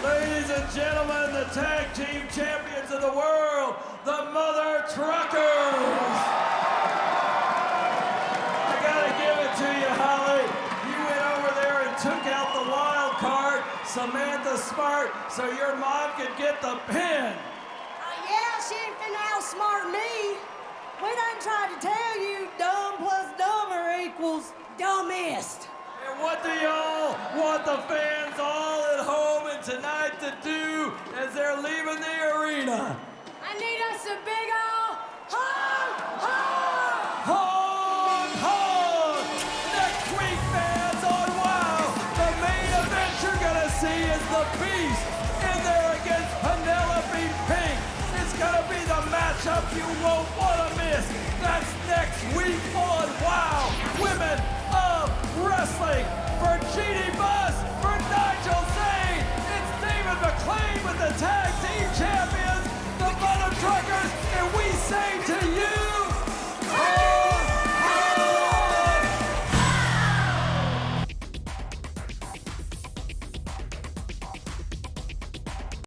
Ladies and gentlemen, the tag team champions of the world, the Mother Truckers. I gotta give it to you, Holly. You went over there and took out the wild card, Samantha Smart, so your mom could get the pin. Yeah, she ain't finna outsmart me. We done tried to tell you dumb plus dumber equals dumbest. And what do y'all want the fans all at home and tonight to do as they're leaving the arena? I need us a big ol' honk, honk! Honk, honk! Next week, fans, on WOW, the main event you're gonna see is the Beast in there against Penelope Pink. It's gonna be the matchup you won't wanna miss. That's next week on WOW, Women of Wrestling. For GD Buzz, for Nigel